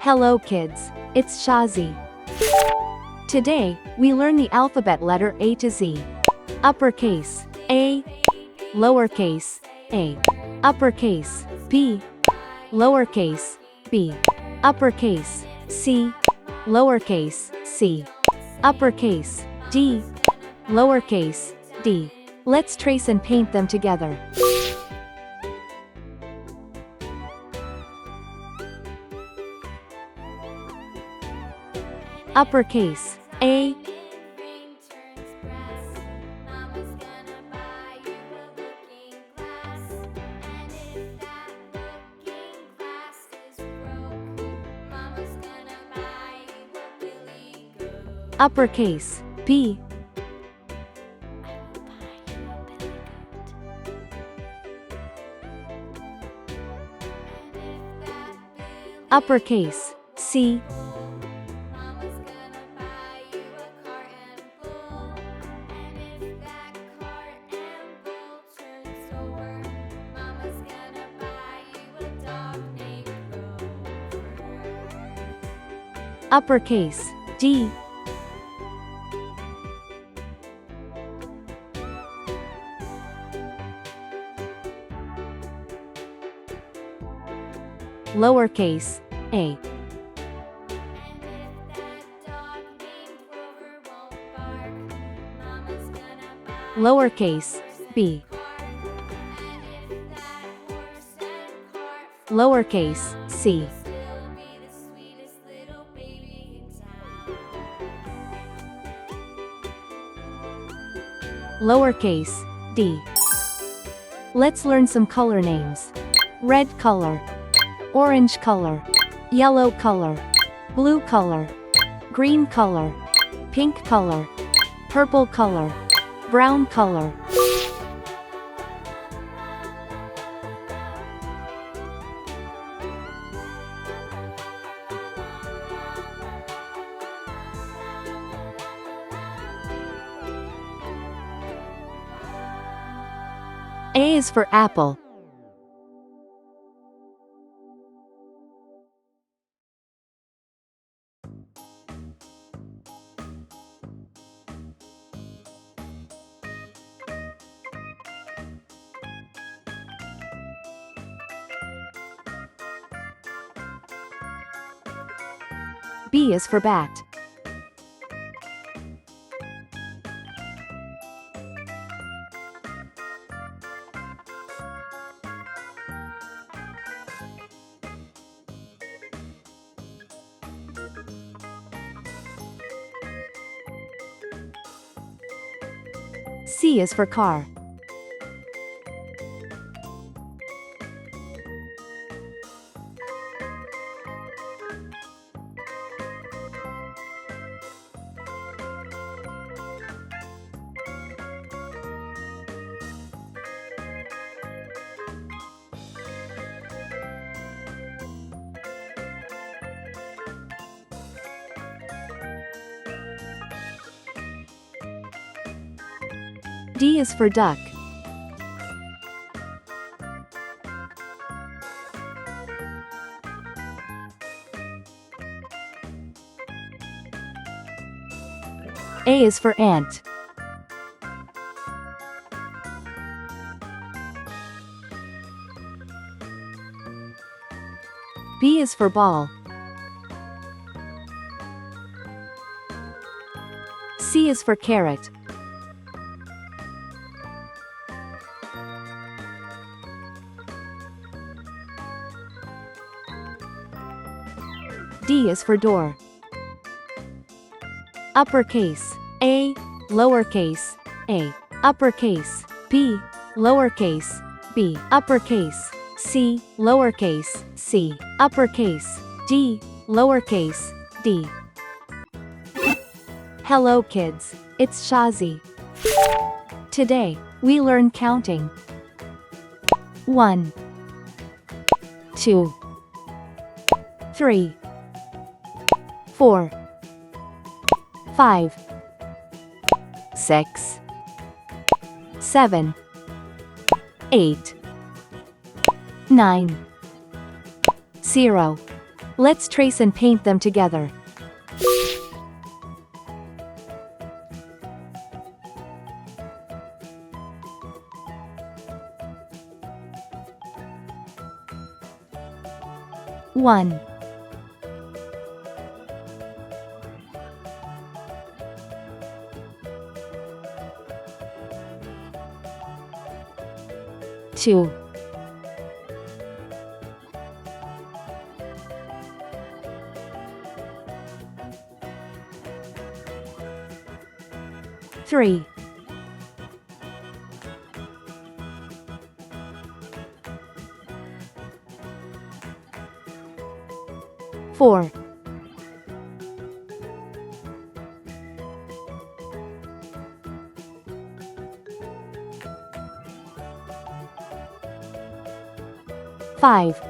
Hello kids, it's Shazi. Today, we learn the alphabet letter A to Z. Uppercase, A. Lowercase, A. Uppercase, B. Lowercase, B. Uppercase, C. Lowercase, C. Uppercase, D. Lowercase, D. Let's trace and paint them together. Uppercase, A. Uppercase, B. Uppercase, C. Uppercase, D. Lowercase, A. Lowercase, B. Lowercase, C. Lowercase, D. Let's learn some color names. Red color, orange color, yellow color, blue color, green color, pink color, purple color, brown color. A is for apple. B is for bat. C is for car. D is for duck. A is for ant. B is for ball. C is for carrot. D is for door. Uppercase, A. Lowercase, A. Uppercase, B. Lowercase, B. Uppercase, C. Lowercase, C. Uppercase, D. Lowercase, D. Hello kids, it's Shazi. Today, we learn counting. 1, 2, 3, 4, 5, 6, 7, 8, 9, 0. Let's trace and paint them together. One, 2, 3, 4, 5,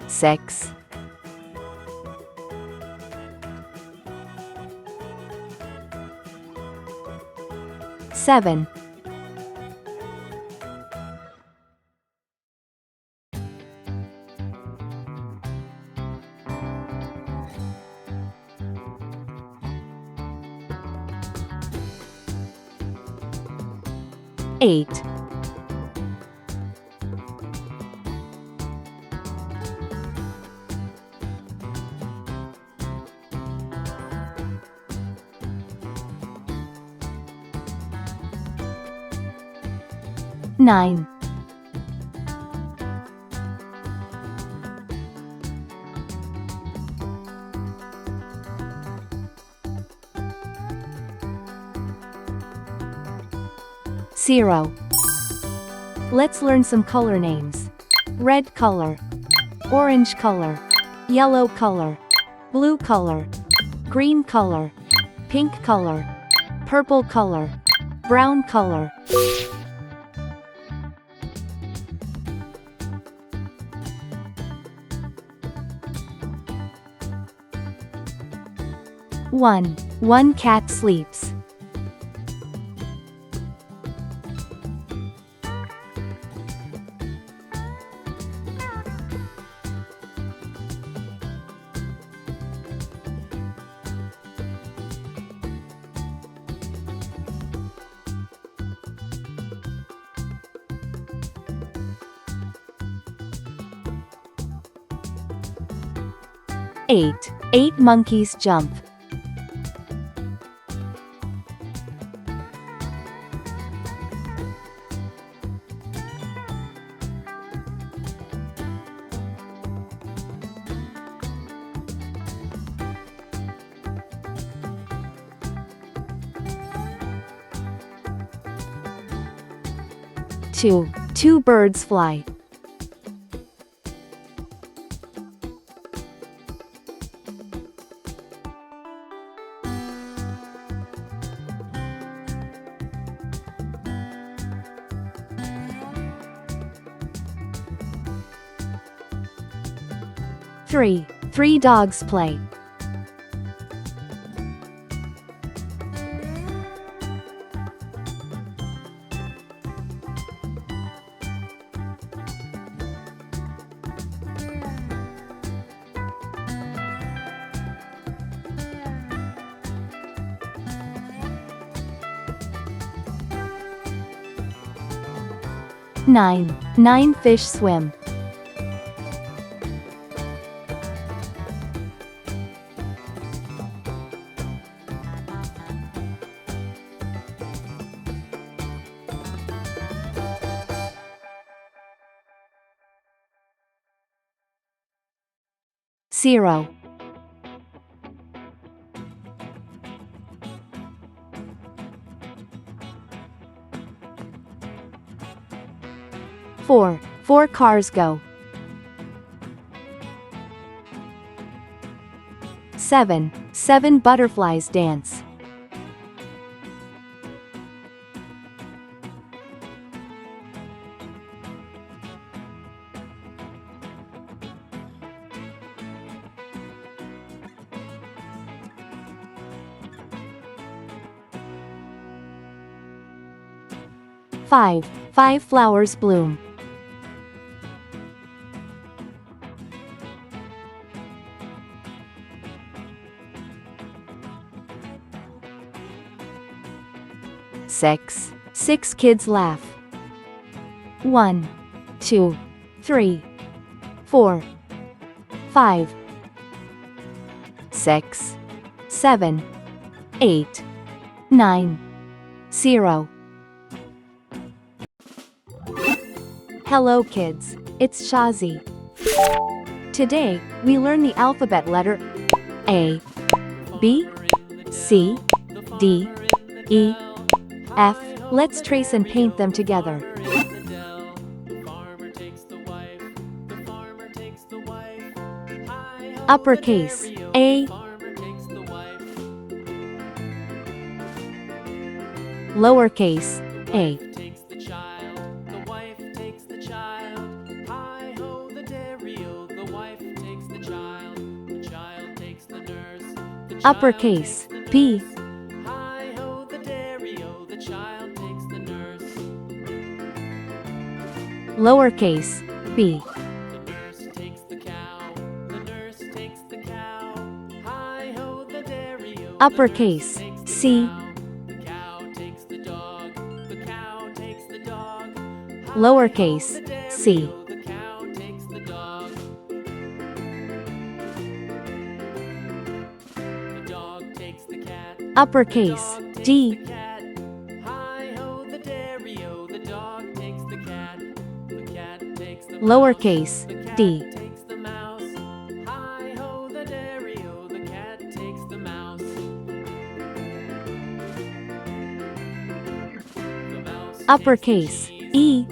6, 7, 8, 9, 0. Let's learn some color names. Red color, orange color, yellow color, blue color, green color, pink color, purple color, brown color. One cat sleeps. 8 monkeys jump. 2 birds fly. 3 dogs play. 9 fish swim. 0. 4 cars go. 7 butterflies dance. 5. 5 flowers bloom. 6. 6 kids laugh. 1, 2, 3, 4, 5, 6, 7, 8, 9, 0. Hello kids, it's Shazi. Today, we learn the alphabet letter A, B, C, D, E, F. Let's trace and paint them together. Uppercase A, lowercase a. Uppercase B, lowercase b. Uppercase C, lowercase c. Uppercase D, lowercase d. Uppercase E,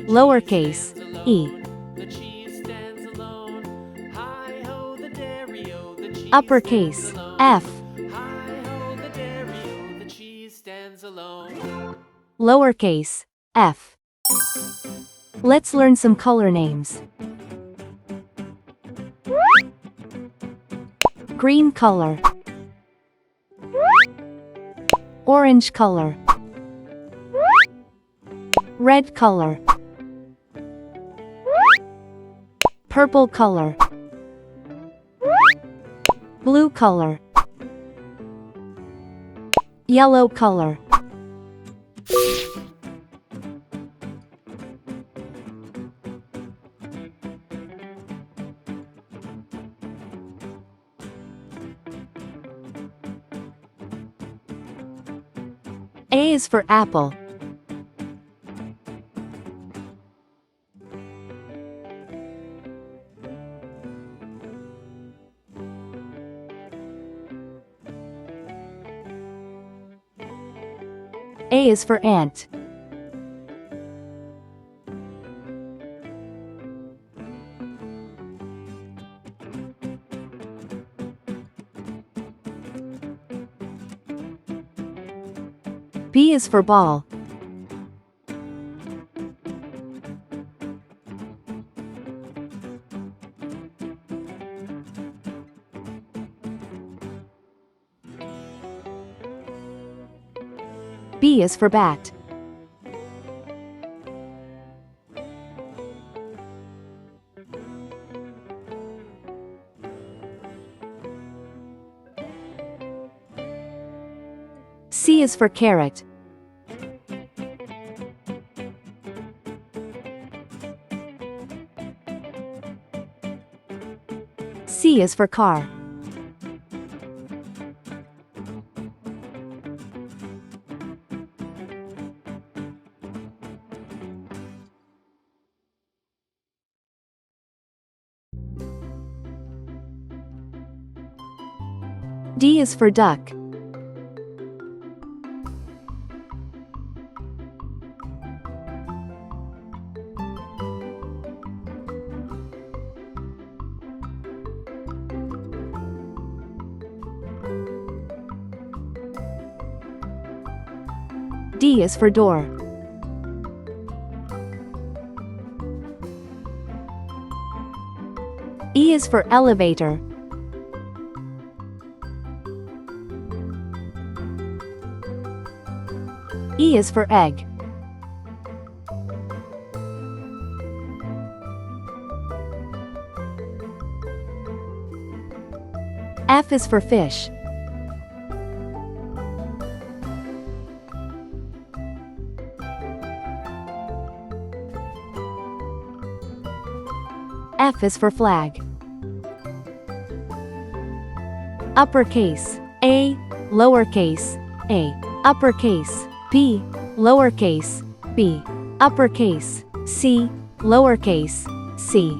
lowercase e. Uppercase F, lowercase f. Let's learn some color names. Green color, orange color, red color, purple color, blue color, yellow color. A is for apple. A is for ant. B is for ball. B is for bat. C is for carrot. C is for car. D is for duck. D is for door. E is for elevator. E is for egg. F is for fish. F is for flag. Uppercase A, lowercase a, uppercase B, lowercase b, uppercase C, lowercase c,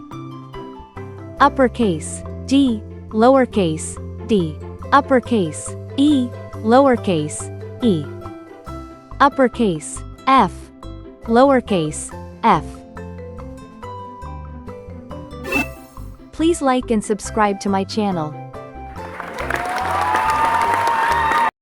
uppercase D, lowercase d, uppercase E, lowercase e, uppercase F, lowercase f. Please like and subscribe to my channel.